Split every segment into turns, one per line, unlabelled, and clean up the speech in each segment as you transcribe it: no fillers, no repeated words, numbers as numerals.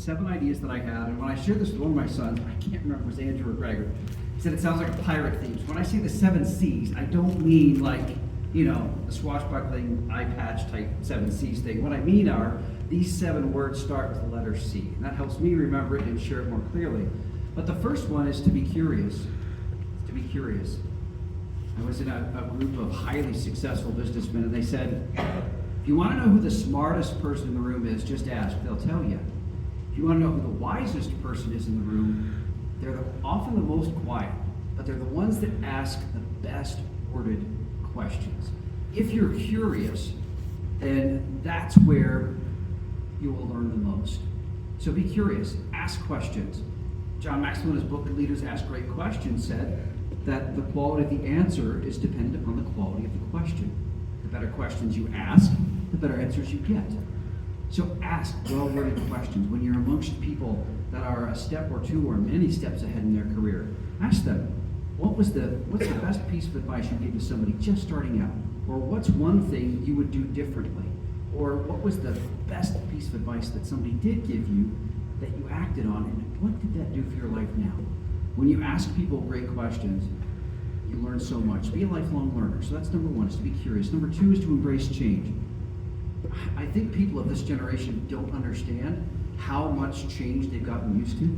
7 ideas that I had, and when I shared this with one of my sons, I can't remember if it was Andrew or Gregor, he said it sounds like a pirate theme. So when I say the 7 C's, I don't mean like, you know, the swashbuckling eye patch type 7 C's thing. What I mean are, these 7 words start with the letter C, and that helps me remember it and share it more clearly. But the first one is to be curious. To be curious. I was in a group of highly successful businessmen, and they said, if you want to know who the smartest person in the room is, just ask. They'll tell you. If you want to know who the wisest person is in the room, they're often the most quiet, but they're the ones that ask the best worded questions. If you're curious, then that's where you will learn the most. So be curious, ask questions. John Maxwell, in his book, Leaders Ask Great Questions, said that the quality of the answer is dependent upon the quality of the question. The better questions you ask, the better answers you get. So ask well-worded questions. When you're amongst people that are a step or two or many steps ahead in their career, ask them, what's the best piece of advice you give to somebody just starting out? Or what's one thing you would do differently? Or what was the best piece of advice that somebody did give you that you acted on, and what did that do for your life now? When you ask people great questions, you learn so much. Be a lifelong learner. So that's number 1, is to be curious. Number 2 is to embrace change. I think people of this generation don't understand how much change they've gotten used to.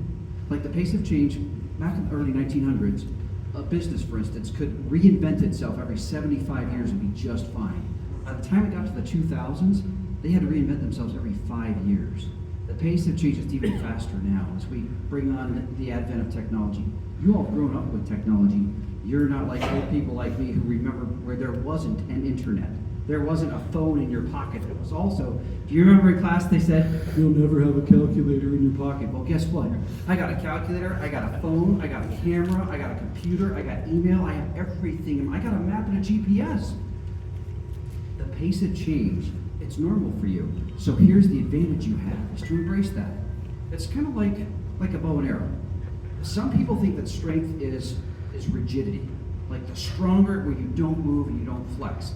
Like the pace of change, back in the early 1900s, a business, for instance, could reinvent itself every 75 years and be just fine. By the time it got to the 2000s, they had to reinvent themselves every 5 years. The pace of change is even faster now as we bring on the advent of technology. You all have grown up with technology. You're not like old people like me who remember where there wasn't an internet. There wasn't a phone in your pocket. It was also, do you remember in class they said, you'll never have a calculator in your pocket? Well, guess what? I got a calculator, I got a phone, I got a camera, I got a computer, I got email, I have everything. I got a map and a GPS. The pace of change, it's normal for you. So here's the advantage you have, is to embrace that. It's kind of like a bow and arrow. Some people think that strength is rigidity. Like the stronger where you don't move and you don't flex.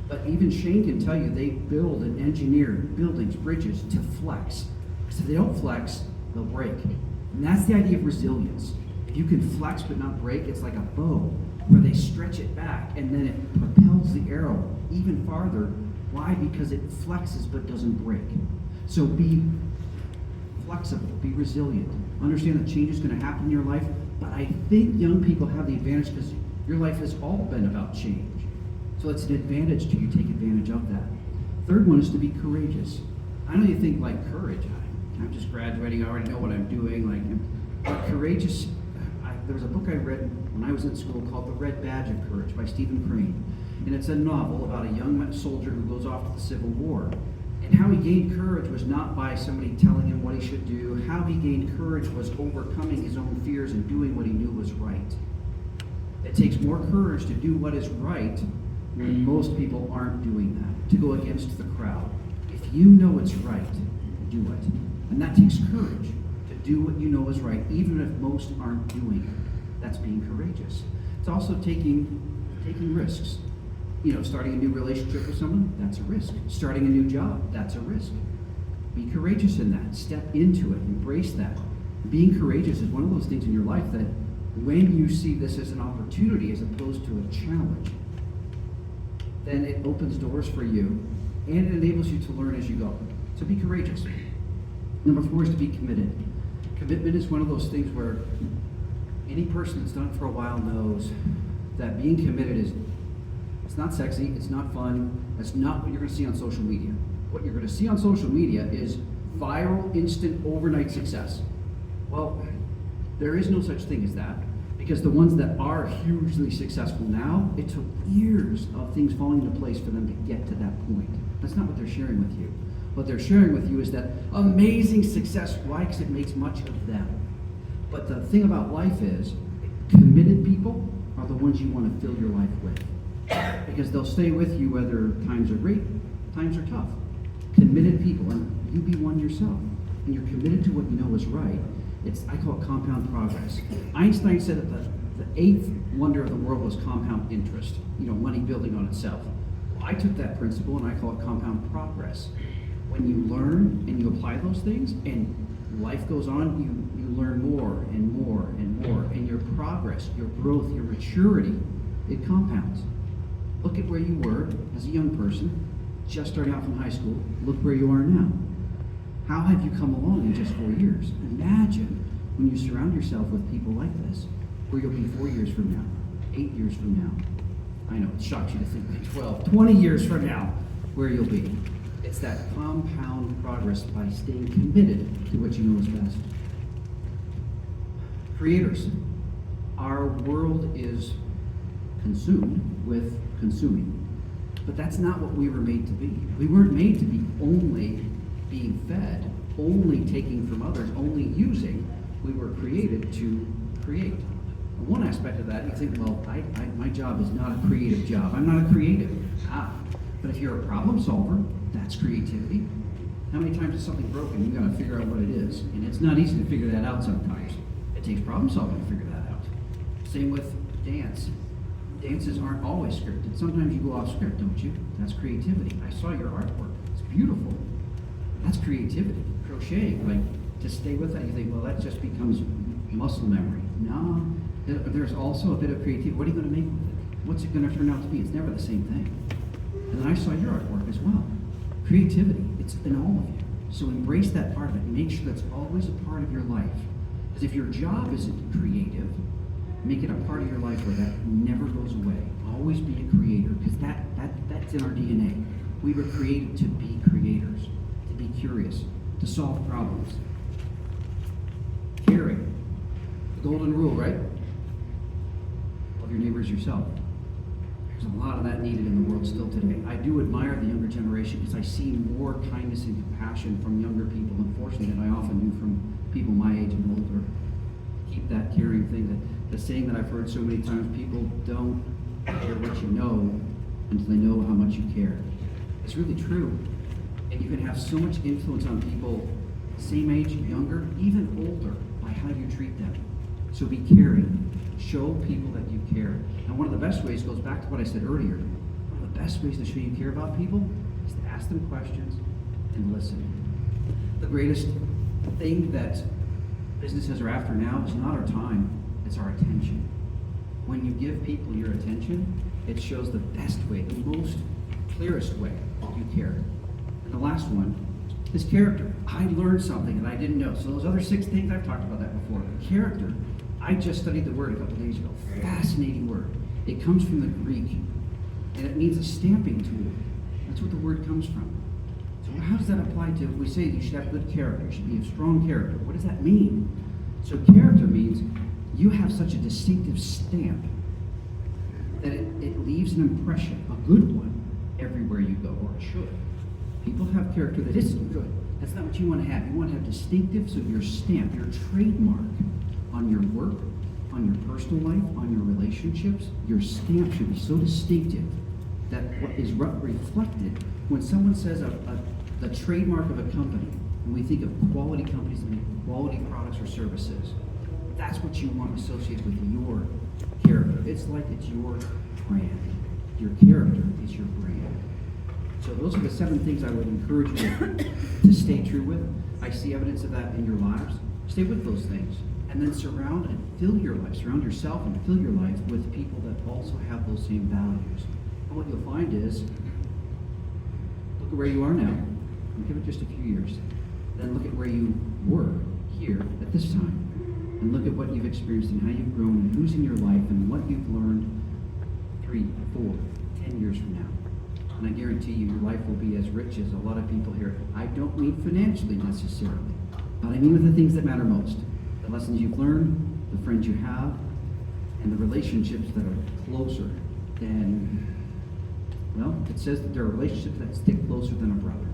But even Shane can tell you they build and engineer buildings, bridges to flex. Because if they don't flex, they'll break. And that's the idea of resilience. If you can flex but not break, it's like a bow where they stretch it back and then it propels the arrow even farther. Why? Because it flexes but doesn't break. So be flexible, be resilient. Understand that change is going to happen in your life. But I think young people have the advantage because your life has all been about change. So it's an advantage to you. Take advantage of that. Third one is to be courageous. I know you think like courage. I'm just graduating. I already know what I'm doing. But courageous. There was a book I read when I was in school called The Red Badge of Courage by Stephen Crane. And it's a novel about a young soldier who goes off to the Civil War. And how he gained courage was not by somebody telling him what he should do. How he gained courage was overcoming his own fears and doing what he knew was right. It takes more courage to do what is right when most people aren't doing that, to go against the crowd. If you know it's right, do it. And that takes courage to do what you know is right, even if most aren't doing it. That's being courageous. It's also taking risks. You know, starting a new relationship with someone, that's a risk. Starting a new job, that's a risk. Be courageous in that. Step into it. Embrace that. Being courageous is one of those things in your life that when you see this as an opportunity as opposed to a challenge, then it opens doors for you and it enables you to learn as you go. So be courageous. Number 4 is to be committed. Commitment is one of those things where any person that's done it for a while knows that being committed is, it's not sexy, it's not fun, that's not what you're going to see on social media. What you're going to see on social media is viral, instant, overnight success. Well, there is no such thing as that, because the ones that are hugely successful now, it took years of things falling into place for them to get to that point. That's not what they're sharing with you. What they're sharing with you is that amazing success. Why? Because it makes much of them. But the thing about life is, committed people are the ones you want to fill your life with. Because they'll stay with you whether times are great, times are tough. Committed people, and you be one yourself, and you're committed to what you know is right. I call it compound progress. Einstein said that the 8th wonder of the world was compound interest, money building on itself. Well, I took that principle and I call it compound progress. When you learn and you apply those things, and life goes on, you learn more and more and more, and your progress, your growth, your maturity, it compounds. Look at where you were as a young person, just starting out from high school. Look where you are now. How have you come along in just 4 years? Imagine when you surround yourself with people like this, where you'll be 4 years from now, 8 years from now. I know, it shocks you to think that 12, 20 years from now, where you'll be. It's that compound progress by staying committed to what you know is best. Creators, our world is consumed with consuming. But that's not what we were made to be. We weren't made to be only being fed, only taking from others, only using. We were created to create. And one aspect of that, you think, well, my job is not a creative job. I'm not a creative. But if you're a problem solver, that's creativity. How many times is something broken? You got to figure out what it is. And it's not easy to figure that out sometimes. It takes problem solving to figure that out. Same with dance. Dances aren't always scripted. Sometimes you go off script, don't you? That's creativity. I saw your artwork. It's beautiful. That's creativity. Crocheting, like, to stay with that, you think, well, that just becomes muscle memory. No, there's also a bit of creativity. What are you going to make with it? What's it going to turn out to be? It's never the same thing. And then I saw your artwork as well. Creativity, it's in all of you. So embrace that part of it. Make sure that's always a part of your life. Because if your job isn't creative, make it a part of your life where that never goes away. Always be a creator, because that's in our DNA. We were created to be creators, to be curious, to solve problems. Caring. The golden rule, right? Love your neighbors yourself. There's a lot of that needed in the world still today. I do admire the younger generation because I see more kindness and compassion from younger people, unfortunately, than I often do from people my age and older. Keep that caring thing. The saying that I've heard so many times, people don't care what you know until they know how much you care. It's really true. And you can have so much influence on people same age, younger, even older, by how you treat them. So be caring. Show people that you care. And one of the best ways goes back to what I said earlier. One of the best ways to show you care about people is to ask them questions and listen. The greatest thing that businesses are after now is not our time, it's our attention. When you give people your attention, it shows the best way, the most clearest way you care. And the last one is character. I learned something that I didn't know. So those other 6 things, I've talked about that before. Character, I just studied the word a couple days ago. Fascinating word. It comes from the Greek, and it means a stamping tool. That's what the word comes from. So how does that apply to, we say you should have good character, you should be a strong character. What does that mean? So character means you have such a distinctive stamp that it leaves an impression, a good one, everywhere you go, or it should. People have character that isn't good. That's not what you want to have. You want to have distinctive, so your stamp, your trademark on your work, on your personal life, on your relationships, your stamp should be so distinctive that what is reflected when someone says the trademark of a company, and we think of quality companies that make quality products or services, that's what you want associated with your character. It's like it's your brand. Your character is your brand. So those are the 7 things I would encourage you to stay true with. I see evidence of that in your lives. Stay with those things. And then surround and fill your life, surround yourself and fill your life with people that also have those same values. And what you'll find is, look at where you are now, and give it just a few years. Then look at where you were here at this time. And look at what you've experienced and how you've grown and who's in your life and what you've learned 3, 4, 10 years from now. And I guarantee you your life will be as rich as a lot of people here. I don't mean financially necessarily, but I mean with the things that matter most. The lessons you've learned, the friends you have, and the relationships that are closer than, well, it says that there are relationships that stick closer than a brother.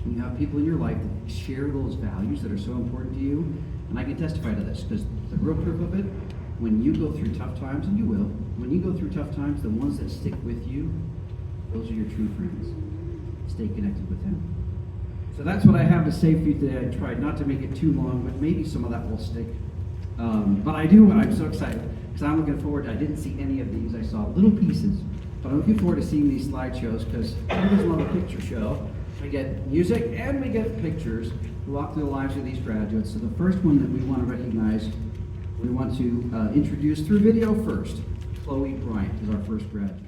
And you have people in your life that share those values that are so important to you, and I can testify to this, because the real proof of it, when you go through tough times, and you will, when you go through tough times, the ones that stick with you, those are your true friends. Stay connected with them. So that's what I have to say for you today. I tried not to make it too long, but maybe some of that will stick. But I do, and I'm so excited, because I'm looking forward. I didn't see any of these. I saw little pieces, but I'm looking forward to seeing these slideshows, because who doesn't love a picture show? We get music and we get pictures. walk through the lives of these graduates. So the first one that we want to recognize, we want to introduce through video first. Chloe Bryant is our first graduate.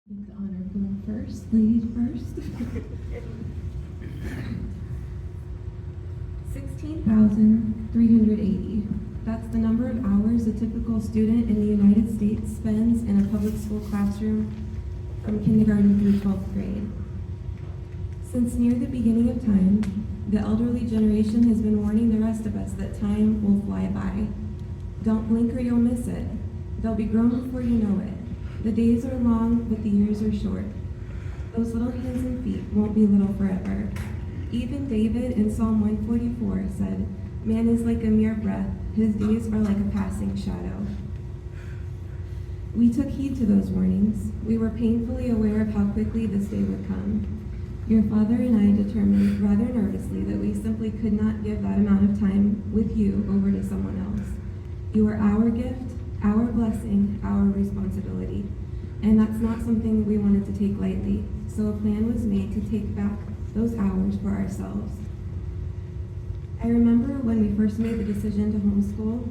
The honor of going first, ladies first. 16,380. That's the number of hours a typical student in the United States spends in a public school classroom from kindergarten through 12th grade. Since near the beginning of time, the elderly generation has been warning the rest of us that time will fly by. Don't blink or you'll miss it. They'll be grown before you know it. The days are long, but the years are short. Those little hands and feet won't be little forever. Even David in Psalm 144 said, "Man is like a mere breath. His days are like a passing shadow." We took heed to those warnings. We were painfully aware of how quickly this day would come. Your father and I determined rather nervously that we simply could not give that amount of time with you over to someone else. You are our gift, our blessing, our responsibility. And that's not something we wanted to take lightly. So a plan was made to take back those hours for ourselves. I remember when we first made the decision to homeschool,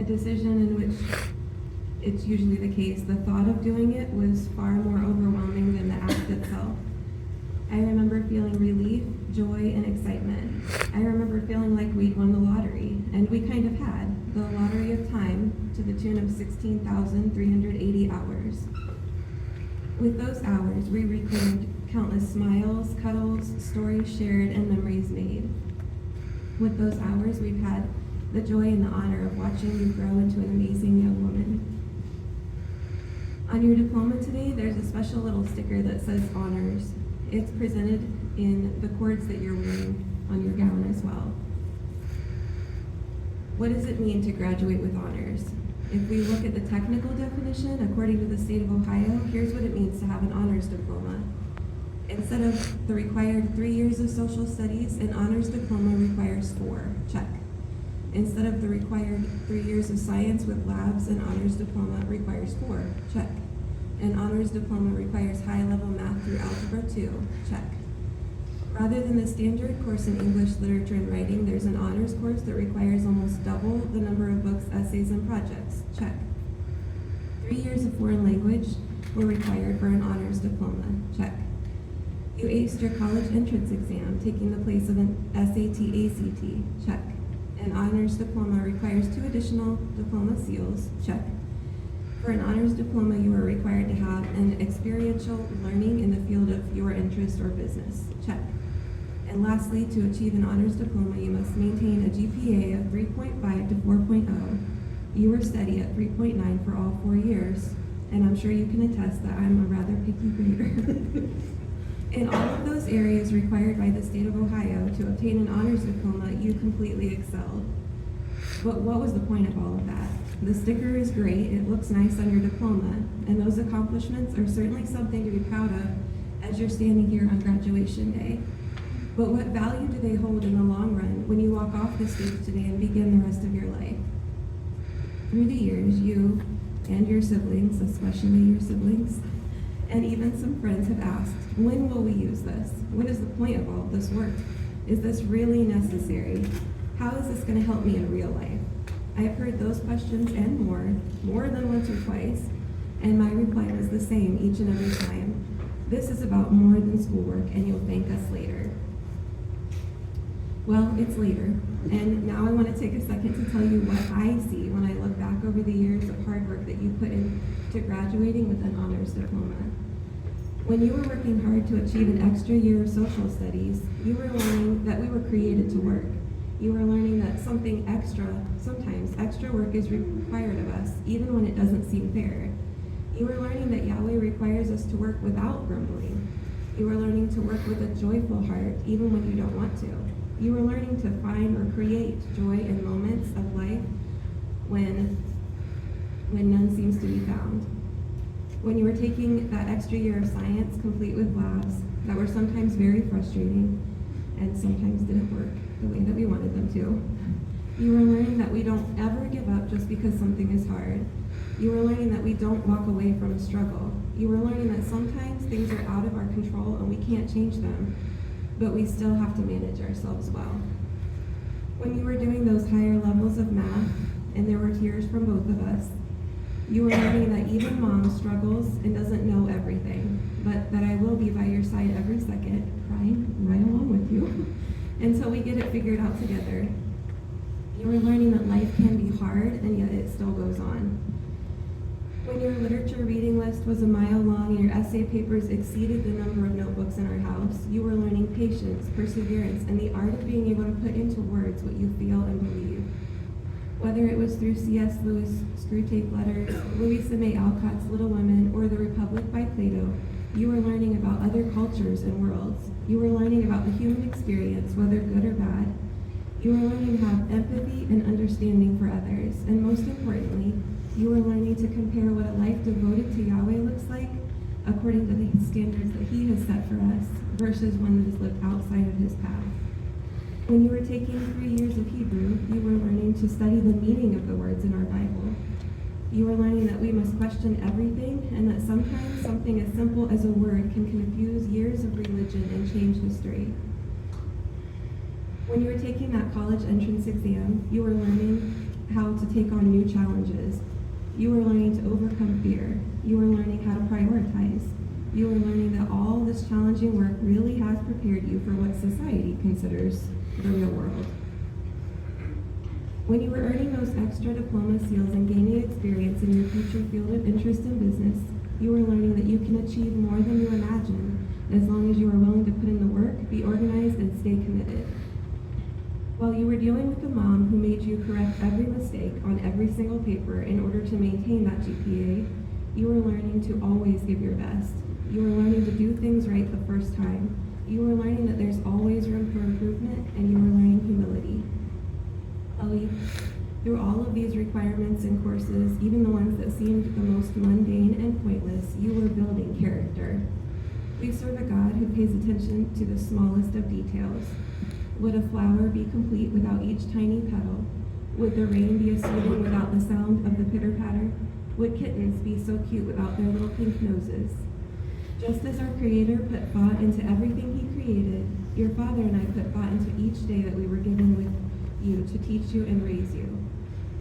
a decision in which it's usually the case, the thought of doing it was far more overwhelming than the act itself. I remember feeling relief, joy, and excitement. I remember feeling like we'd won the lottery, and we kind of had, the lottery of time to the tune of 16,380 hours. With those hours, we reclaimed countless smiles, cuddles, stories shared, and memories made. With those hours, we've had the joy and the honor of watching you grow into an amazing young woman. On your diploma today, there's a special little sticker that says honors. It's presented in the cords that you're wearing on your gown as well. What does it mean to graduate with honors? If we look at the technical definition, according to the state of Ohio, here's what it means to have an honors diploma. Instead of the required 3 years of social studies, an honors diploma requires 4. Check. Instead of the required 3 years of science with labs, an honors diploma requires 4. Check. An honors diploma requires high-level math through Algebra 2. Check. Rather than the standard course in English, literature, and writing, there's an honors course that requires almost double the number of books, essays, and projects. Check. 3 years of foreign language were required for an honors diploma. Check. You aced your college entrance exam, taking the place of an SAT/ACT. Check. An honors diploma requires 2 additional diploma seals. Check. For an honors diploma, you are required to have an experiential learning in the field of your interest or business. Check. And lastly, to achieve an honors diploma, you must maintain a GPA of 3.5 to 4.0. You were steady at 3.9 for all 4 years, and I'm sure you can attest that I'm a rather picky grader. In all of those areas required by the state of Ohio to obtain an honors diploma, you completely excelled. But what was the point of all of that? The sticker is great, it looks nice on your diploma, and those accomplishments are certainly something to be proud of as you're standing here on graduation day. But what value do they hold in the long run when you walk off the stage today and begin the rest of your life? Through the years, you and your siblings, especially your siblings, and even some friends have asked, when will we use this? What is the point of all of this work? Is this really necessary? How is this going to help me in real life? I have heard those questions and more than once or twice, and my reply was the same each and every time. This is about more than schoolwork, and you'll thank us later. Well, it's later, and now I want to take a second to tell you what I see when I look back over the years of hard work that you put into graduating with an honors diploma. When you were working hard to achieve an extra year of social studies, you were learning that we were created to work. You are learning that sometimes extra work is required of us, even when it doesn't seem fair. You are learning that Yahweh requires us to work without grumbling. You are learning to work with a joyful heart, even when you don't want to. You are learning to find or create joy in moments of life when none seems to be found. When you were taking that extra year of science, complete with labs that were sometimes very frustrating and sometimes didn't work the way that we wanted them to. You were learning that we don't ever give up just because something is hard. You were learning that we don't walk away from a struggle. You were learning that sometimes things are out of our control and we can't change them. but we still have to manage ourselves well. When you were doing those higher levels of math, and there were tears from both of us, you were learning that even mom struggles and doesn't know everything, but that I will be by your side every second, crying right along with you, until we get it figured out together. You were learning that life can be hard, and yet it still goes on. When your literature reading list was a mile long and your essay papers exceeded the number of notebooks in our house, you were learning patience, perseverance, and the art of being able to put into words what you feel and believe. Whether it was through C.S. Lewis' Screwtape Letters, Louisa May Alcott's Little Women, or The Republic by Plato, you were learning about other cultures and worlds. You were learning about the human experience, whether good or bad. You were learning to have empathy and understanding for others. And most importantly, you were learning to compare what a life devoted to Yahweh looks like according to the standards that He has set for us versus one that is lived outside of His path. When you were taking 3 years of Hebrew, you were learning to study the meaning of the words in our Bible. You were learning that we must question everything and that sometimes something as simple as a word can confuse years of religion and change history. When you were taking that college entrance exam, you were learning how to take on new challenges. You were learning to overcome fear. You were learning how to prioritize. You were learning that all this challenging work really has prepared you for what society considers the real world. When you were earning those extra diploma seals and gaining experience in your future field of interest in business, you were learning that you can achieve more than you imagine as long as you are willing to put in the work, be organized, and stay committed. While you were dealing with a mom who made you correct every mistake on every single paper in order to maintain that GPA, you were learning to always give your best. You were learning to do things right the first time. You were learning that there's always room for improvement, and you were learning humility. Ellie, through all of these requirements and courses, even the ones that seemed the most mundane and pointless, you were building character. We serve a God who pays attention to the smallest of details. Would a flower be complete without each tiny petal? Would the rain be a soothing without the sound of the pitter-patter? Would kittens be so cute without their little pink noses? Just as our Creator put thought into everything He created, your Father and I put thought into each day that we were given with you to teach you and raise you.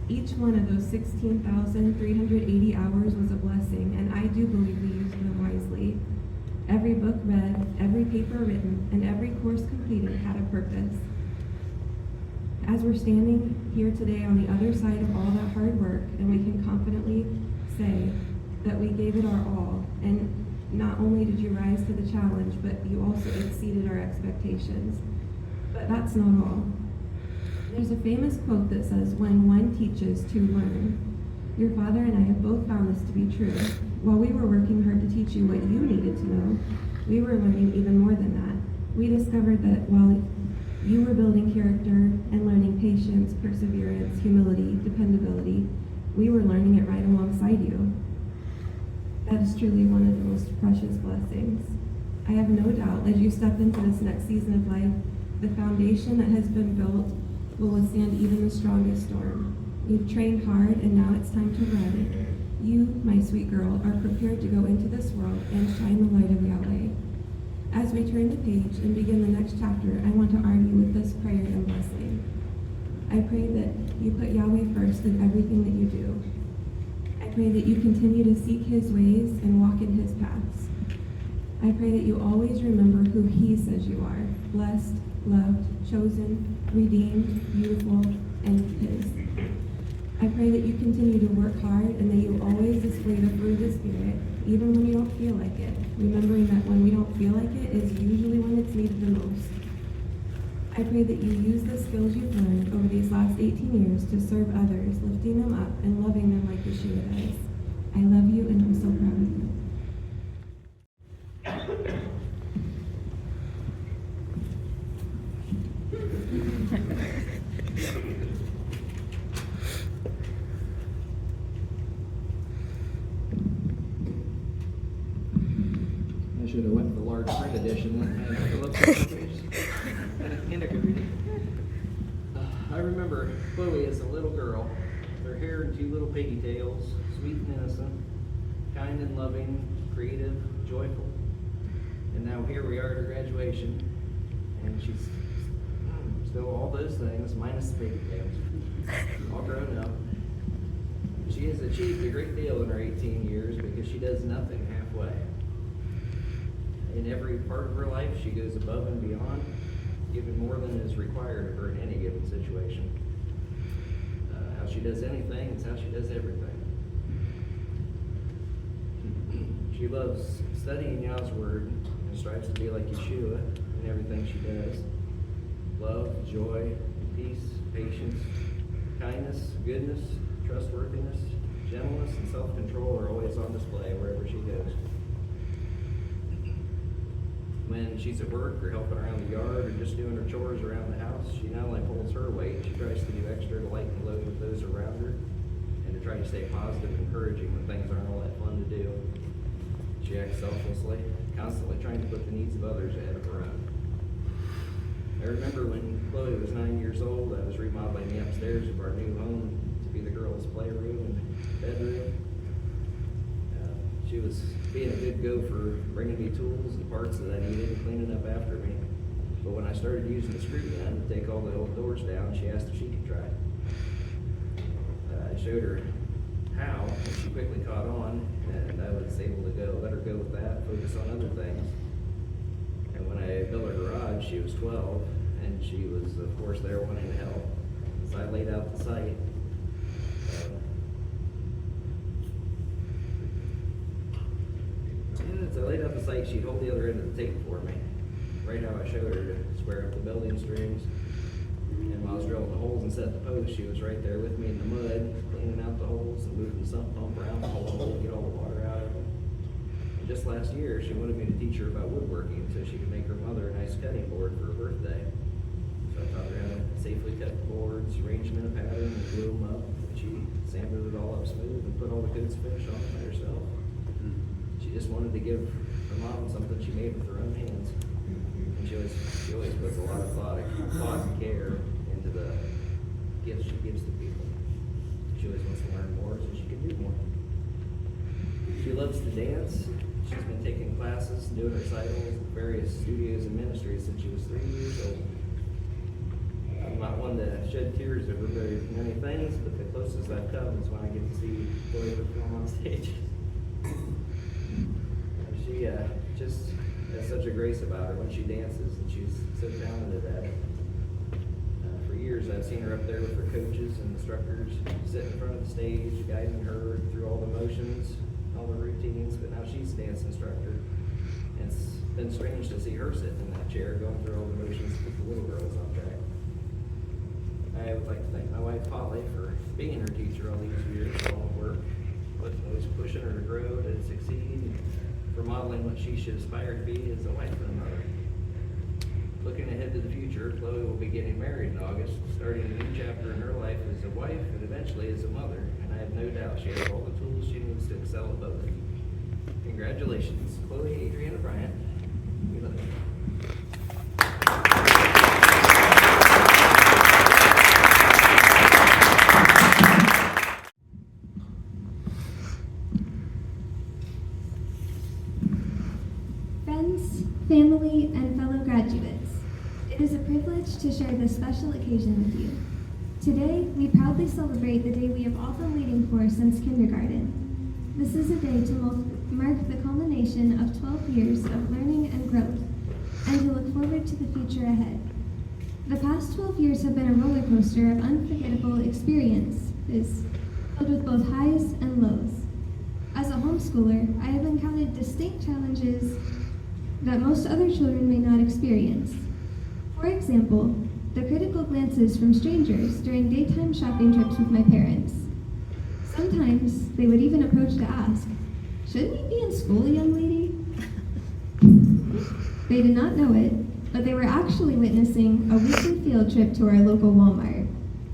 Each one of those 16,380 hours was a blessing, and I do believe we used them wisely. Every book read, every paper written, and every course completed had a purpose. As we're standing here today on the other side of all that hard work, and we can confidently say that we gave it our all, and not only did you rise to the challenge, but you also exceeded our expectations. But that's not all. There's a famous quote that says, "When one teaches, two learn." Your father and I have both found this to be true. While we were working hard to teach you what you needed to know, we were learning even more than that. We discovered that while you were building character and learning patience, perseverance, humility, dependability, we were learning it right alongside you. That is truly one of the most precious blessings. I have no doubt as you step into this next season of life, the foundation that has been built will withstand even the strongest storm. You've trained hard, and now it's time to run. You, my sweet girl, are prepared to go into this world and shine the light of Yahweh. As we turn the page and begin the next chapter, I want to arm you with this prayer and blessing. I pray that you put Yahweh first in everything that you do. I pray that you continue to seek His ways and walk in His paths. I pray that you always remember who He says you are: blessed, loved, chosen, redeemed, beautiful, and His. I pray that you continue to work hard and that you always display the fruit of the Spirit, even when you don't feel like it, remembering that when we don't feel like it is usually when it's needed the most. I pray that you use the skills you've learned over these last 18 years to serve others, lifting them up and loving them like Yeshua does. I love you, and I'm so proud of you.
I should have went for the large print edition and took a look at the pages. And I could read it. I remember Chloe as a little girl, with her hair in two little pigtails, sweet and innocent, kind and loving, creative, joyful. And now here we are at her graduation.
and she's still all those things, minus the baby games, all grown up. She has achieved a great deal in her 18 years because she does nothing halfway. In every part of her life, she goes above and beyond, giving more than is required of her in any given situation. How she does anything is how she does everything. She loves studying Yah's Word and strives to be like Yeshua in everything she does. Love, joy, peace, patience, kindness, goodness, trustworthiness, gentleness, and self-control are always on display wherever she goes. When she's at work or helping around the yard or just doing her chores around the house, she not only pulls her weight, she tries to do extra to lighten the load with those around her and to try to stay positive and encouraging when things aren't all that fun to do. She acts selflessly, constantly trying to put the needs of others ahead of her own. I remember when Chloe was 9 years old, I was remodeling the upstairs of our new home to be the girls' playroom and bedroom. She was being a good gopher, bringing me tools and parts that I needed and cleaning up after me. But when I started using the screw gun to take all the old doors down, she asked if she could try. I showed her how, and she quickly caught on, and I was able to let her go with that, focus on other things. And when I built her garage, she was 12, and she was, of course, there wanting to help. So I laid out the site. As I laid out the site, she'd hold the other end of the tape for me, right how I showed her to square up the building strings. And while I was drilling the holes and setting the posts, she was right there with me in the mud, cleaning out the holes and moving the sump pump around the hole to get all the water out of them. And just last year, she wanted me to teach her about woodworking so she could make her mother a nice cutting board for her birthday. So I taught her how to safely cut the boards, arrange them in a pattern, and glue them up. She sanded it all up smooth and put all the coats finish on it by herself. She just wanted to give her mom something she made with her own hands. And she always puts a lot of thought and care into the gifts she gives to people. She always wants to learn more so she can do more. She loves to dance. She's been taking classes, doing recitals at various studios and ministries since she was 3 years old. I'm not one to shed tears over very many things, but the closest I've come is when I get to see Chloe perform on stage. She just has such a grace about her when she dances, and she's so talented at it. For years, I've seen her up there with her coaches and instructors, sitting in front of the stage, guiding her through all the motions, all the routines, but now she's a dance instructor. And it's been strange to see her sitting in that chair, going through all the motions to keep the little girls on track. I would like to thank my wife, Polly, for being her teacher all these years, all the work, but always pushing her to grow, to succeed, and for modeling what she should aspire to be as a wife and a mother. Looking ahead to the future, Chloe will be getting married in August, starting a new chapter in her life as a wife and eventually as a mother, and I have no doubt she has all the tools she needs to excel at both. Congratulations, Chloe, Adriana, Bryant. We love you.
Friends, family, and fellow graduates, it is a privilege to share this special occasion with you. Today, we proudly celebrate the day we have all been waiting for since kindergarten. This is a day to mark the culmination of 12 years of learning and growth, and to look forward to the future ahead. The past 12 years have been a roller coaster of unforgettable experiences, filled with both highs and lows. As a homeschooler, I have encountered distinct challenges that most other children may not experience. For example, the critical glances from strangers during daytime shopping trips with my parents. Sometimes they would even approach to ask, "Shouldn't you be in school, young lady?" They did not know it, but they were actually witnessing a weekly field trip to our local Walmart.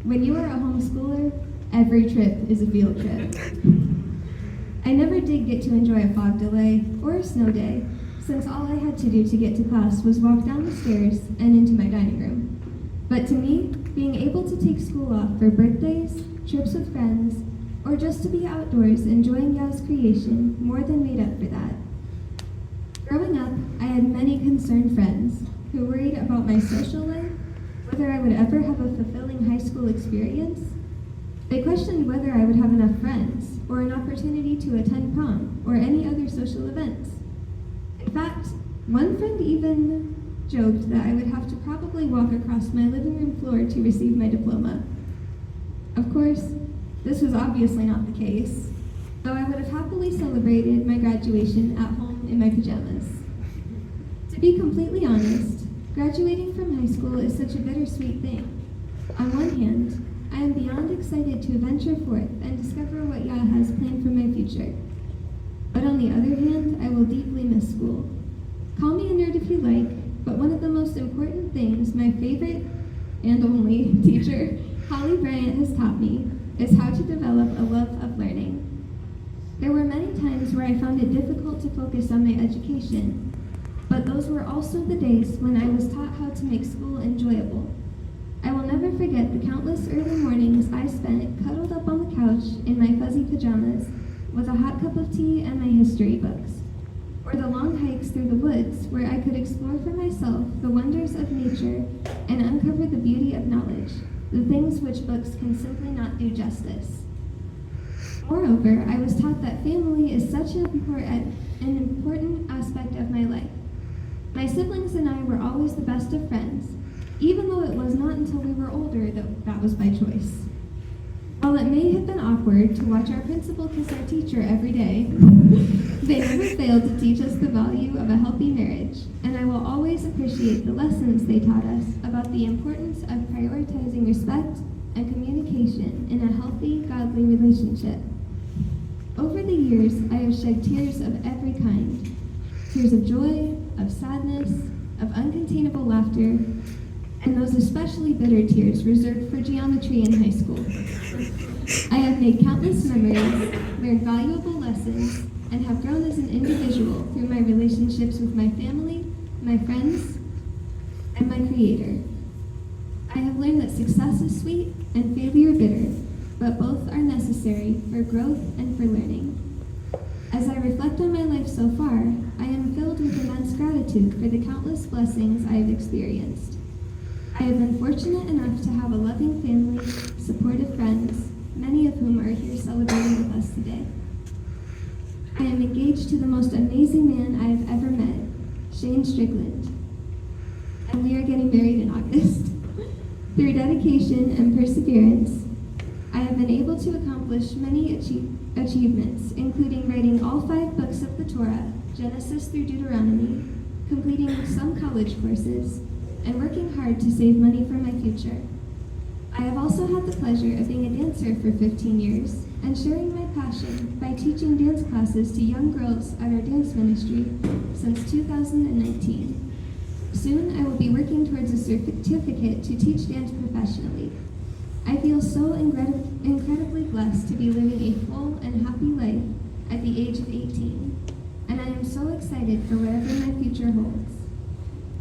When you are a homeschooler, every trip is a field trip. I never did get to enjoy a fog delay or a snow day, since all I had to do to get to class was walk down the stairs and into my dining room. But to me, being able to take school off for birthdays, trips with friends, or just to be outdoors enjoying Yah's creation more than made up for that. Growing up, I had many concerned friends, who worried about my social life, whether I would ever have a fulfilling high school experience. They questioned whether I would have enough friends, or an opportunity to attend prom, or any other social events. In fact, one friend even joked that I would have to probably walk across my living room floor to receive my diploma. Of course, this was obviously not the case, though I would have happily celebrated my graduation at home in my pajamas. To be completely honest, graduating from high school is such a bittersweet thing. On one hand, I am beyond excited to venture forth and discover what Yah has planned for my future. But on the other hand, I will deeply miss school. Call me a nerd if you like, but one of the most important things my favorite and only teacher, Holly Bryant, has taught me is how to develop a love of learning. There were many times where I found it difficult to focus on my education, but those were also the days when I was taught how to make school enjoyable. I will never forget the countless early mornings I spent cuddled up on the couch in my fuzzy pajamas with a hot cup of tea and my history books, or the long hikes through the woods where I could explore for myself the wonders of nature and uncover the beauty of knowledge, the things which books can simply not do justice. Moreover, I was taught that family is such an important aspect of my life. My siblings and I were always the best of friends, even though it was not until we were older that was by choice. While it may have been awkward to watch our principal kiss our teacher every day, they never failed to teach us the value of a healthy marriage, and I will always appreciate the lessons they taught us about the importance of prioritizing respect and communication in a healthy, godly relationship. Over the years, I have shed tears of every kind. Tears of joy, of sadness, of uncontainable laughter, and those especially bitter tears reserved for geometry in high school. I have made countless memories, learned valuable lessons, and have grown as an individual through my relationships with my family, my friends, and my Creator. I have learned that success is sweet and failure bitter, but both are necessary for growth and for learning. As I reflect on my life so far, I am filled with immense gratitude for the countless blessings I have experienced. I have been fortunate enough to have a loving family, supportive friends, many of whom are here celebrating with us today. I am engaged to the most amazing man I have ever met, Shane Strickland, and we are getting married in August. Through dedication and perseverance, I have been able to accomplish many achievements, including writing all 5 books of the Torah, Genesis through Deuteronomy, completing some college courses, and working hard to save money for my future. I have also had the pleasure of being a dancer for 15 years and sharing my passion by teaching dance classes to young girls at our dance ministry since 2019. Soon I will be working towards a certificate to teach dance professionally. I feel so incredibly blessed to be living a full and happy life at the age of 18, and I am so excited for whatever my future holds.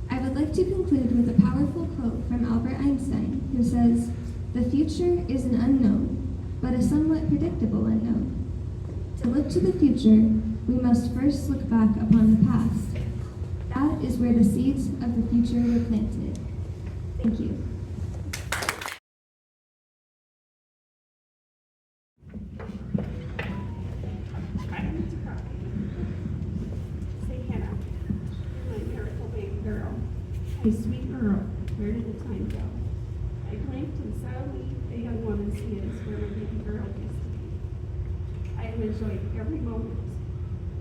I would like to conclude with a powerful quote from Albert Einstein, who says, "The future is an unknown, but a somewhat predictable unknown. To look to the future, we must first look back upon the past. That is where the seeds of the future were planted." Thank you.
Say, Hannah, you're my miracle baby girl. Hey, sweet girl, where did the time go? I blinked and suddenly a young woman is where my baby girl used to be. I have enjoyed every moment,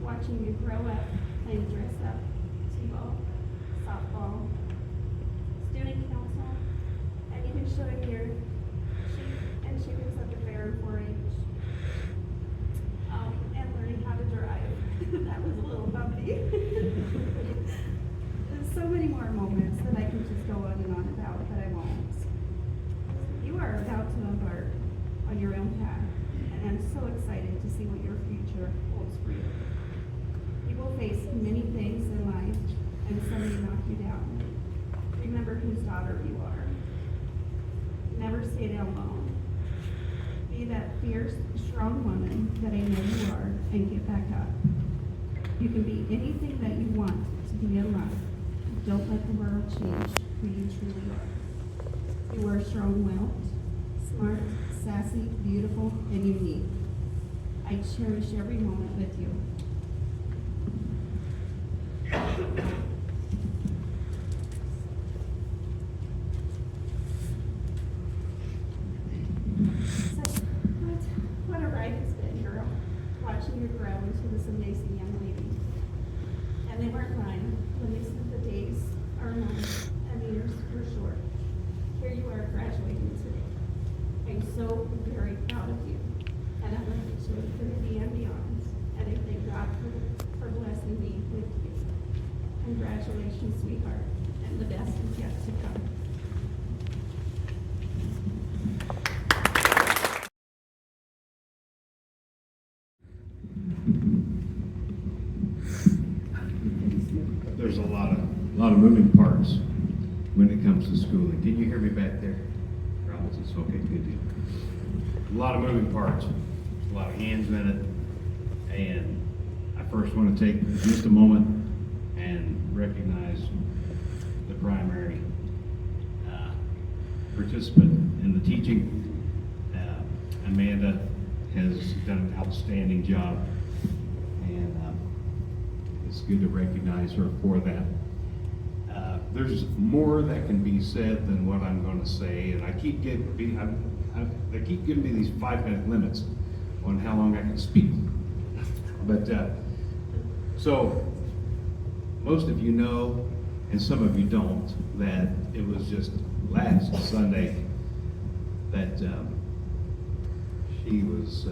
watching you grow up, playing dress up, t-ball, softball, student council, and even showing your sheep and chickens at the fair and 4-H. And learning how to drive. That was a little bumpy. There's so many more moments that I can just go on and on about, but I won't. You are about to embark on your own path, and I'm so excited to see what your future holds for you. You will face many things in life, and some may knock you down. Remember whose daughter you are. Never stay down alone. Be that fierce, strong woman that I know you are, and get back up. You can be anything that you want to be in life. don't let the world change who you truly are. You are strong-willed, smart, sassy, beautiful, and unique. I cherish every moment with you. So, what a ride it's been, girl, watching you grow into this amazing young lady. And they weren't lying when they said the days are long and the years were short. Here you are graduating today. I'm so very proud of you, and I'm looking to infinity and beyond. And I thank God for blessing me with you. Congratulations, sweetheart, and the best is yet to come.
There's a lot of moving parts when it comes to schooling. Can you hear me back there? Robinson, okay, good deal. A lot of moving parts, a lot of hands in it, and I first want to take just a moment and recognize the primary participant in the teaching. Amanda has done an outstanding job, and it's good to recognize her for that. There's more that can be said than what I'm going to say, and they keep giving me these 5-minute limits on how long I can speak. But so most of you know, and some of you don't, that it was just last Sunday that she was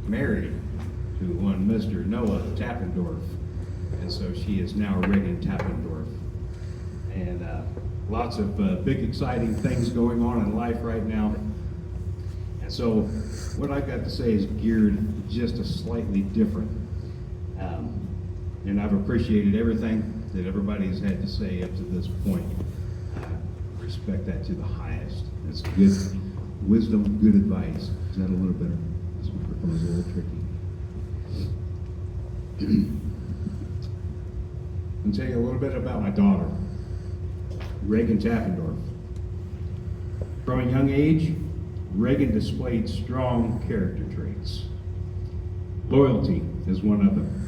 married to one Mr. Noah Tappendorf, and so she is now Reagan Tappendorf. And lots of big exciting things going on in life right now. And so what I've got to say is geared just a slightly different. And I've appreciated everything that everybody's had to say up to this point. I respect that to the highest. It's good wisdom, good advice. Is that a little better? This microphone is a little tricky. I'll tell you a little bit about my daughter, Reagan Tappendorf. From a young age, Reagan displayed strong character traits. Loyalty is one of them.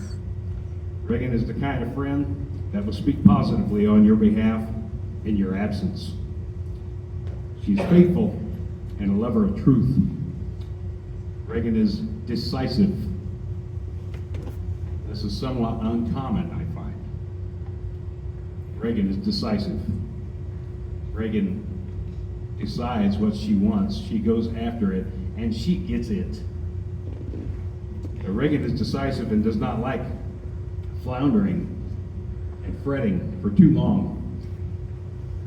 Reagan is the kind of friend that will speak positively on your behalf in your absence. She's faithful and a lover of truth. Reagan is decisive. This is somewhat uncommon, I find. Reagan is decisive. Reagan decides what she wants, she goes after it, and she gets it. Reagan is decisive and does not like floundering and fretting for too long.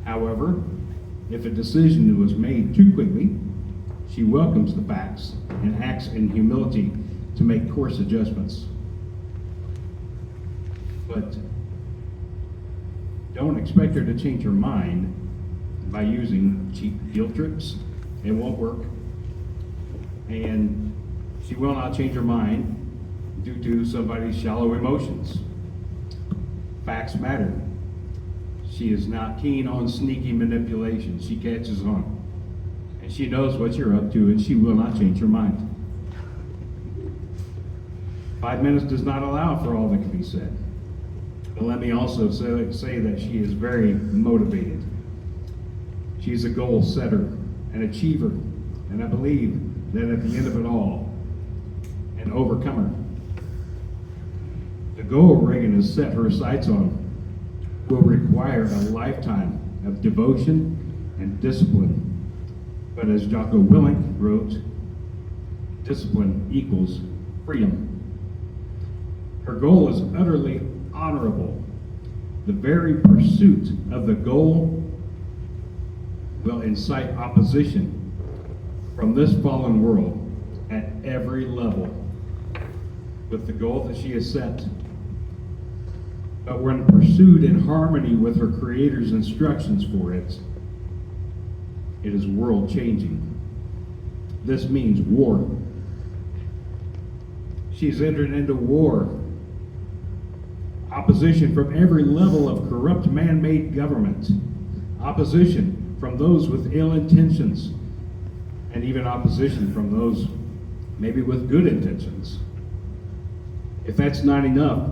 However, if a decision was made too quickly, she welcomes the facts and acts in humility to make course adjustments. But don't expect her to change her mind by using cheap guilt trips. It won't work. And she will not change her mind due to somebody's shallow emotions. Facts matter. She is not keen on sneaky manipulation. She catches on. And she knows what you're up to, and she will not change her mind. 5 minutes does not allow for all that can be said. But let me also say that she is very motivated. She's a goal setter, an achiever, and I believe that at the end of it all, an overcomer. The goal Reagan has set her sights on will require a lifetime of devotion and discipline. But as Jocko Willink wrote, discipline equals freedom. Her goal is utterly honorable. The very pursuit of the goal will incite opposition from this fallen world at every level with the goal that she has set. But when pursued in harmony with her Creator's instructions for it, it is world-changing. This means war. She's entered into war. opposition from every level of corrupt man-made government, opposition from those with ill intentions, and even opposition from those maybe with good intentions. If that's not enough,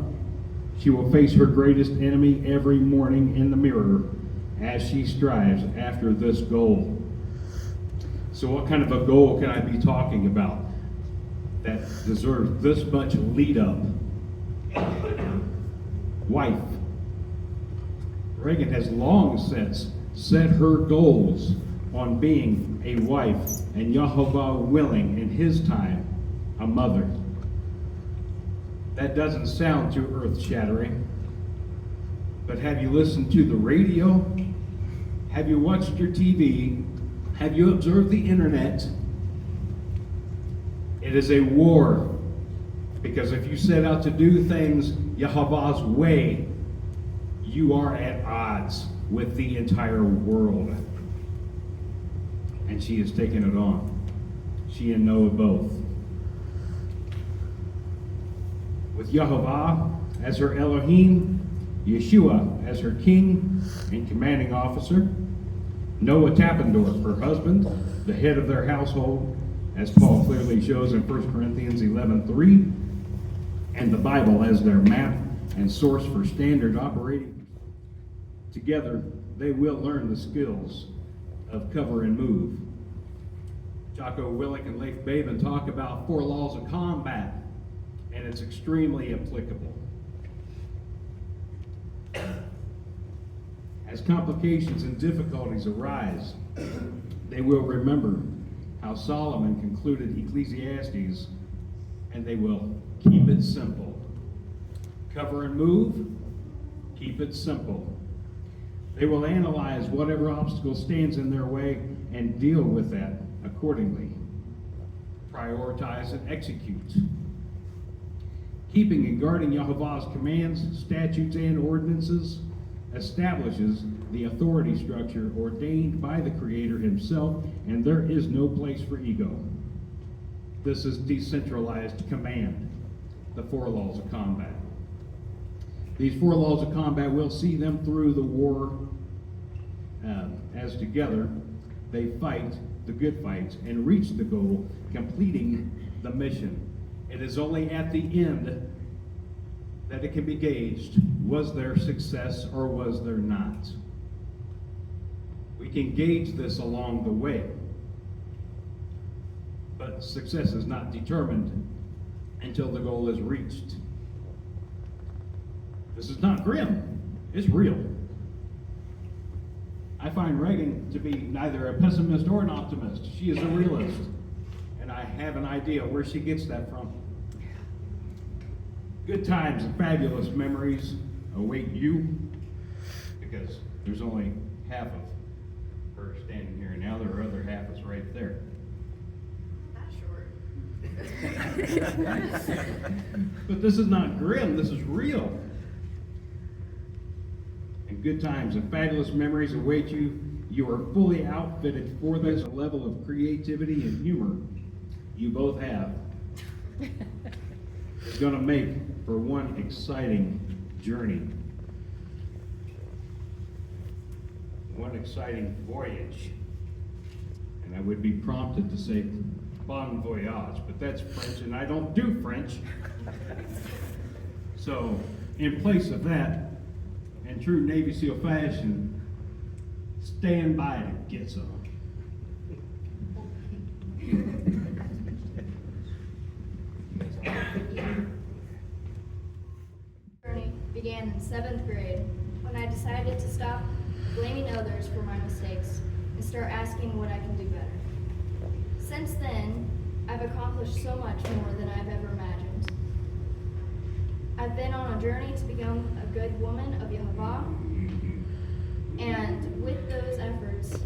she will face her greatest enemy every morning in the mirror as she strives after this goal. So what kind of a goal can I be talking about that deserves this much lead up? Wife. Reagan has long since set her goals on being a wife, and Yehovah willing, in his time, a mother. That doesn't sound too earth-shattering, but have you listened to the radio? Have you watched your TV? Have you observed the internet? It is a war, because if you set out to do things Yehovah's way, you are at odds with the entire world. And she has taken it on. She and Noah both. With Yehovah as her Elohim, Yeshua as her king and commanding officer, Noah Tappendorf, her husband, the head of their household, as Paul clearly shows in 1 Corinthians 11:3, and the Bible as their map and source for standard operating. Together, they will learn the skills of cover and move. Jocko Willink and Leif Baben talk about 4 laws of combat, and it's extremely applicable. As complications and difficulties arise, they will remember how Solomon concluded Ecclesiastes, and they will keep it simple. Cover and move, keep it simple. They will analyze whatever obstacle stands in their way and deal with that accordingly. Prioritize and execute. Keeping and guarding Yehovah's commands, statutes, and ordinances establishes the authority structure ordained by the Creator himself, and there is no place for ego. This is decentralized command, the 4 laws of combat. These 4 laws of combat will see them through the war as together they fight the good fights and reach the goal, completing the mission. It is only at the end that it can be gauged, was there success or was there not? We can gauge this along the way, but success is not determined until the goal is reached. This is not grim, it's real. I find Reagan to be neither a pessimist or an optimist. She is a realist, and I have an idea where she gets that from. Good times and fabulous memories await you, because there's only half of her standing here now. Their other half is right there.
Not short.
But this is not grim, this is real. And good times and fabulous memories await you. You are fully outfitted for this level of creativity and humor you both have. It's going to make for one exciting journey. One exciting voyage. And I would be prompted to say bon voyage, but that's French, and I don't do French. So, in place of that, in true Navy SEAL fashion, stand by to get some.
Journey began in 7th grade when I decided to stop blaming others for my mistakes and start asking what I can do better. Since then, I've accomplished so much more than I've ever imagined. I've been on a journey to become a good woman of Yehovah, and with those efforts,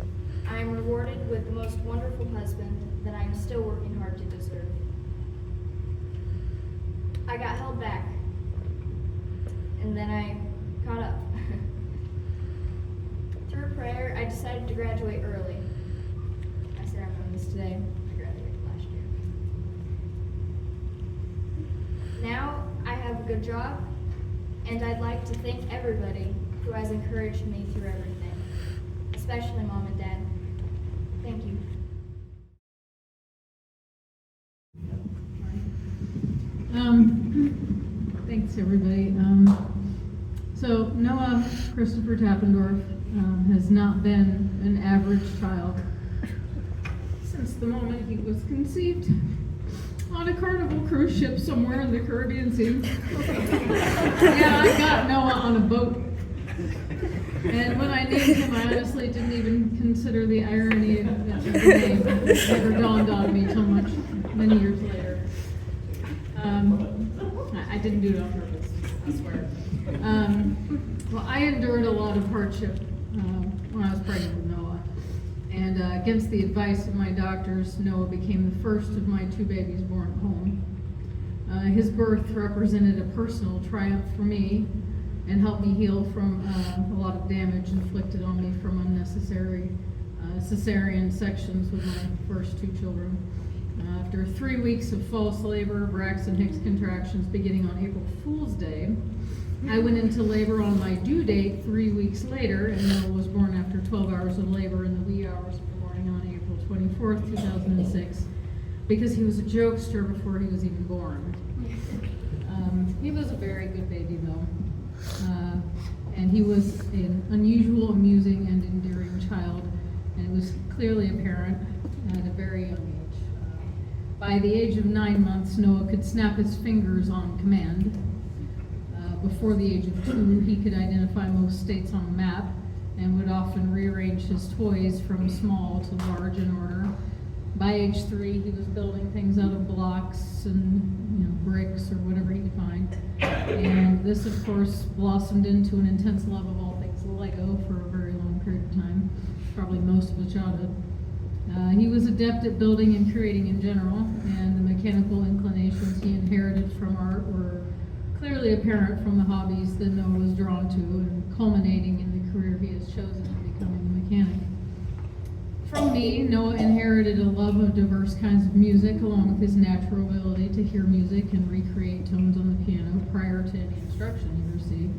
I am rewarded with the most wonderful husband that I am still working hard to deserve. I got held back, and then I caught up. Through prayer, I decided to graduate early. I ceremonied this today. I graduated last year. Now I have a good job, And I'd like to thank everybody who has encouraged me through everything, especially Mom and Dad. Thank you.
Thanks, everybody. So Noah Christopher Tappendorf has not been an average child since the moment he was conceived on a Carnival cruise ship somewhere in the Caribbean Sea. Yeah, I got Noah on a boat. And when I named him, I honestly didn't even consider the irony of the name. It never dawned on me till many years later. I didn't do it on purpose, I swear. Well, I endured a lot of hardship when I was pregnant with Noah. And against the advice of my doctors, Noah became the first of my 2 babies born at home. His birth represented a personal triumph for me and helped me heal from a lot of damage inflicted on me from unnecessary cesarean sections with my first 2 children. After 3 weeks of false labor, Braxton Hicks contractions beginning on April Fool's Day, I went into labor on my due date 3 weeks later, and Noah was born after 12 hours of labor in the wee hours of the morning on April 24th, 2006, because he was a jokester before he was even born. He was a very good baby, though, and he was an unusual, amusing, and endearing child, and it was clearly apparent at a very young age. By the age of 9 months, Noah could snap his fingers on command. Before the age of 2, he could identify most states on a map and would often rearrange his toys from small to large in order. By age 3, he was building things out of blocks and bricks or whatever he could find. And this, of course, blossomed into an intense love of all things Lego for a very long period of time, probably most of his childhood. He was adept at building and creating in general, and the mechanical inclinations he inherited from art were clearly apparent from the hobbies that Noah was drawn to, and culminating in the career he has chosen in becoming a mechanic. From me, Noah inherited a love of diverse kinds of music, along with his natural ability to hear music and recreate tones on the piano prior to any instruction he received.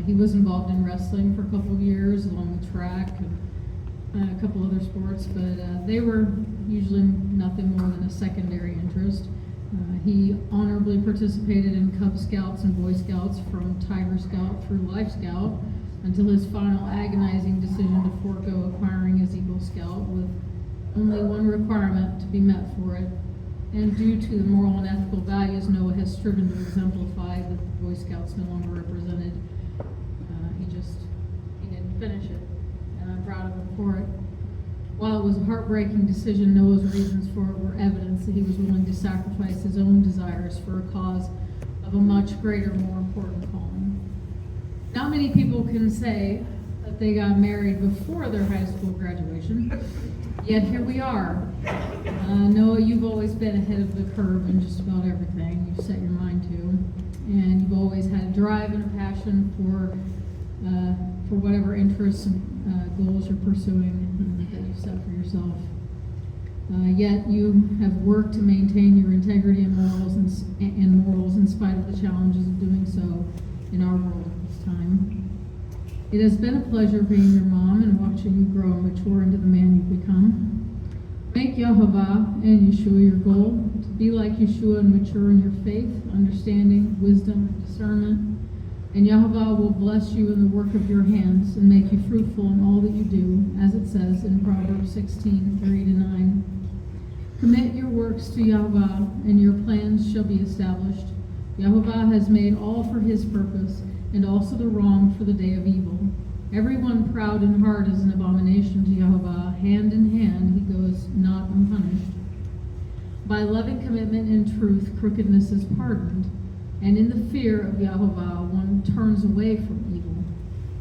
He was involved in wrestling for a couple of years, along with track and a couple other sports, but they were usually nothing more than a secondary interest. He honorably participated in Cub Scouts and Boy Scouts, from Tiger Scout through Life Scout, until his final agonizing decision to forego acquiring his Eagle Scout, with only one requirement to be met for it. And due to the moral and ethical values Noah has striven to exemplify that the Boy Scouts no longer represented, he didn't finish it, and I'm proud of him for it. While it was a heartbreaking decision, Noah's reasons for it were evidence that he was willing to sacrifice his own desires for a cause of a much greater, more important calling. Not many people can say that they got married before their high school graduation, yet here we are. Noah, you've always been ahead of the curve in just about everything you've set your mind to, and you've always had a drive and a passion for whatever interests and goals you're pursuing that you've set for yourself. Yet you have worked to maintain your integrity and morals in spite of the challenges of doing so in our world at this time. It has been a pleasure being your mom and watching you grow and mature into the man you've become. Make Yahovah and Yeshua your goal, to be like Yeshua and mature in your faith, understanding, wisdom, and discernment. And Yahovah will bless you in the work of your hands and make you fruitful in all that you do, as it says in Proverbs 16:3-9. Commit your works to Yahovah, and your plans shall be established. Yahovah has made all for his purpose, and also the wrong for the day of evil. Everyone proud in heart is an abomination to Yahovah. Hand in hand he goes not unpunished. By loving commitment and truth, crookedness is pardoned, and in the fear of Yahovah one turns away from evil.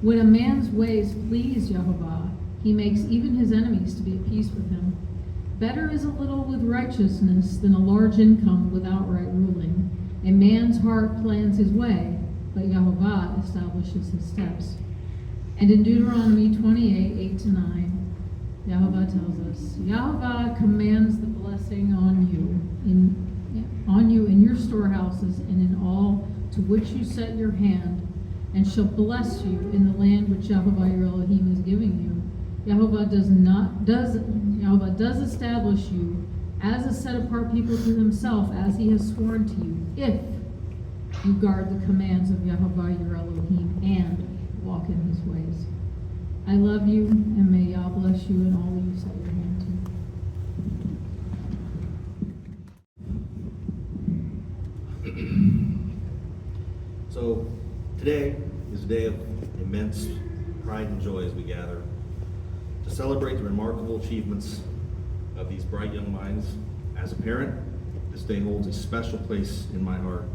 When a man's ways please Yahovah, he makes even his enemies to be at peace with him. Better is a little with righteousness than a large income with outright ruling. A man's heart plans his way, but Yahovah establishes his steps. And in Deuteronomy 28:8-9, Yahovah tells us, Yahovah commands the blessing on you in your storehouses and in all to which you set your hand, and shall bless you in the land which Jehovah your Elohim is giving you. Jehovah does establish you as a set apart people to himself, as he has sworn to you, if you guard the commands of Jehovah your Elohim and walk in his ways. I love you, and may Yah bless you in all that you set your hand to.
So today is a day of immense pride and joy as we gather to celebrate the remarkable achievements of these bright young minds. As a parent, this day holds a special place in my heart,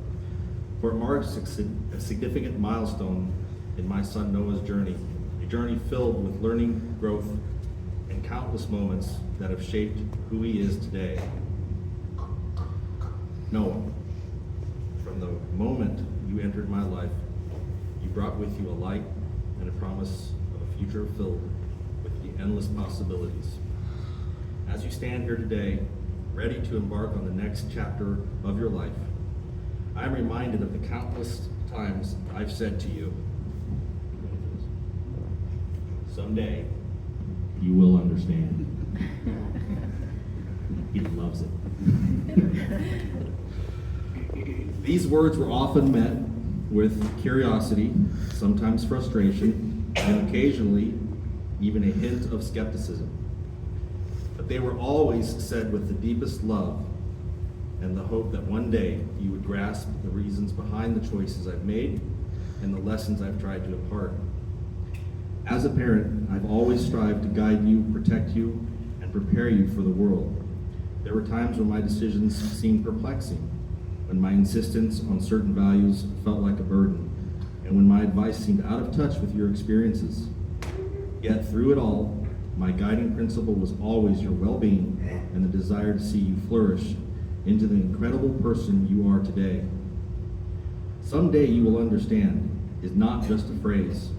for it marks a significant milestone in my son Noah's journey, a journey filled with learning, growth, and countless moments that have shaped who he is today. Noah, from the moment you entered my life, you brought with you a light and a promise of a future filled with the endless possibilities. As you stand here today, ready to embark on the next chapter of your life, I am reminded of the countless times I've said to you, someday you will understand. He loves it. These words were often met with curiosity, sometimes frustration, and occasionally even a hint of skepticism. But they were always said with the deepest love and the hope that one day you would grasp the reasons behind the choices I've made and the lessons I've tried to impart. As a parent, I've always strived to guide you, protect you, and prepare you for the world. There were times when my decisions seemed perplexing, when my insistence on certain values felt like a burden, and when my advice seemed out of touch with your experiences. Yet through it all, my guiding principle was always your well-being and the desire to see you flourish into the incredible person you are today. Someday you will understand is not just a phrase,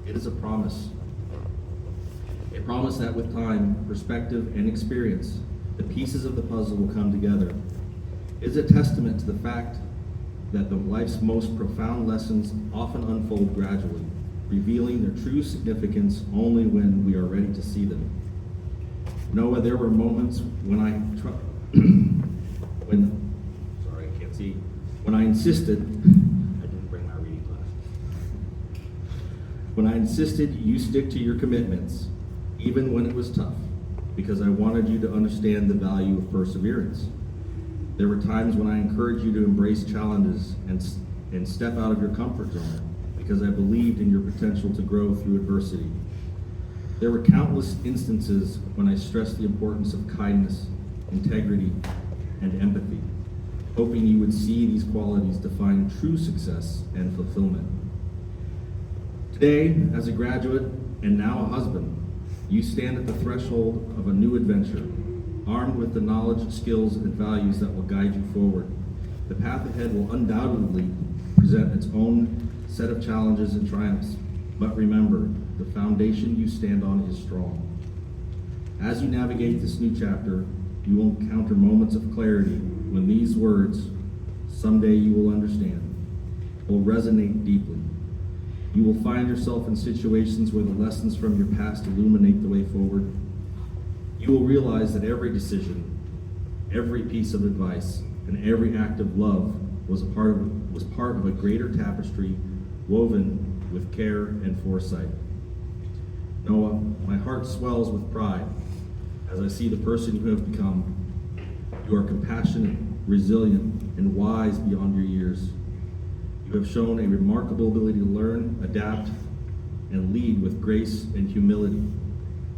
it is a promise. A promise that with time, perspective, and experience, the pieces of the puzzle will come together. It is a testament to the fact that life's most profound lessons often unfold gradually, revealing their true significance only when we are ready to see them. Noah, there were moments when I insisted, I didn't bring my reading glasses. When I insisted you stick to your commitments, even when it was tough, because I wanted you to understand the value of perseverance. There were times when I encouraged you to embrace challenges and step out of your comfort zone, because I believed in your potential to grow through adversity. There were countless instances when I stressed the importance of kindness, integrity, and empathy, hoping you would see these qualities define true success and fulfillment. Today, as a graduate and now a husband, you stand at the threshold of a new adventure, armed with the knowledge, skills, and values that will guide you forward. The path ahead will undoubtedly present its own set of challenges and triumphs, but remember, the foundation you stand on is strong. As you navigate this new chapter, you will encounter moments of clarity when these words, someday you will understand, will resonate deeply. You will find yourself in situations where the lessons from your past illuminate the way forward. You will realize that every decision, every piece of advice, and every act of love was part of a greater tapestry woven with care and foresight. Noah, my heart swells with pride as I see the person you have become. You are compassionate, resilient, and wise beyond your years. You have shown a remarkable ability to learn, adapt, and lead with grace and humility.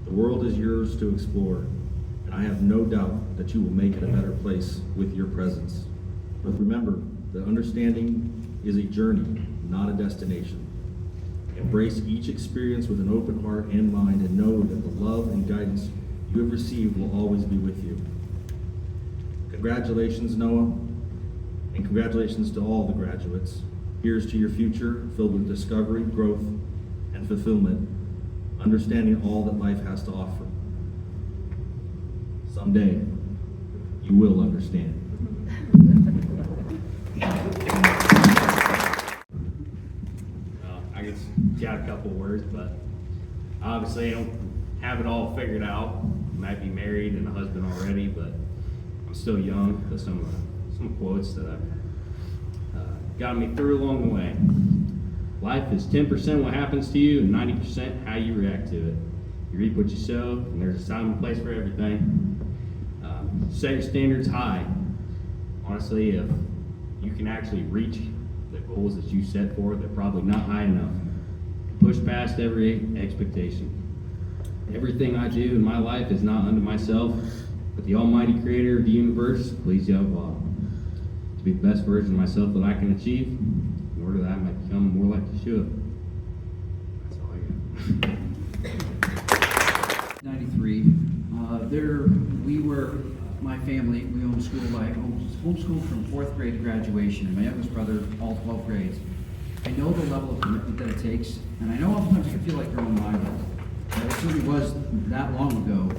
The world is yours to explore, and I have no doubt that you will make it a better place with your presence. But remember that understanding is a journey, not a destination. Embrace each experience with an open heart and mind, and know that the love and guidance you have received will always be with you. Congratulations, Noah, and congratulations to all the graduates. Here's to your future, filled with discovery, growth, and fulfillment, understanding all that life has to offer. Someday, you will understand.
I just got a couple words, but obviously I don't have it all figured out. Might be married and a husband already, but I'm still young. But some quotes that have got me through along the way. Life is 10% what happens to you and 90% how you react to it. You reap what you sow, and there's a time and place for everything. Set your standards high. Honestly, if you can actually reach the goals that you set for, they're probably not high enough. Push past every expectation. Everything I do in my life is not unto myself, but the Almighty Creator of the universe, please Yahweh, to be the best version of myself that I can achieve, in order that I might become more like Yeshua. That's all I got.
93. My family, we homeschooled from 4th grade to graduation, and my youngest brother, all 12 grades. I know the level of commitment that it takes, and I know oftentimes it can feel like growing my world. It certainly was that long ago,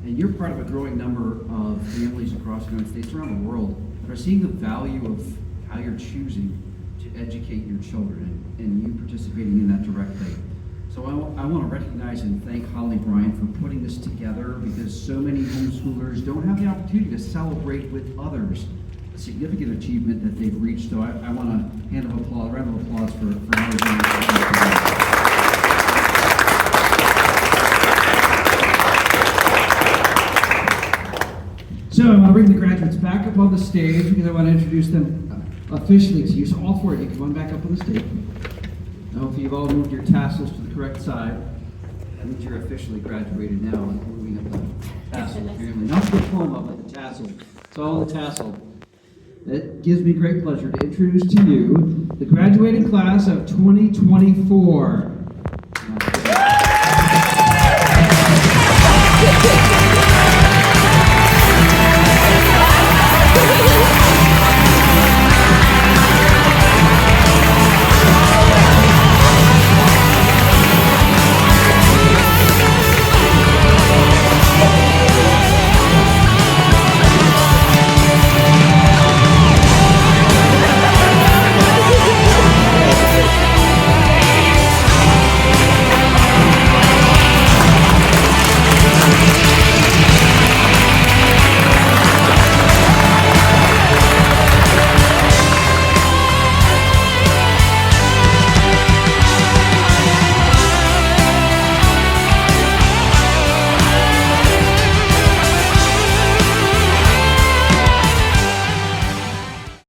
and you're part of a growing number of families across the United States, around the world, that are seeing the value of how you're choosing to educate your children, and you participating in that directly. So I want to recognize and thank Holly Bryant for putting this together, because so many homeschoolers don't have the opportunity to celebrate with others a significant achievement that they've reached. So I want a round of applause for Holly Bryant. So I'll bring the graduates back up on the stage because I want to introduce them officially to you. So all 4 of you, come on back up on the stage. I hope you've all moved your tassels to the correct side. That means you're officially graduated now and moving up the tassel family. Not the diploma, but the tassel. It's all the tassel. It gives me great pleasure to introduce to you the graduating class of 2024.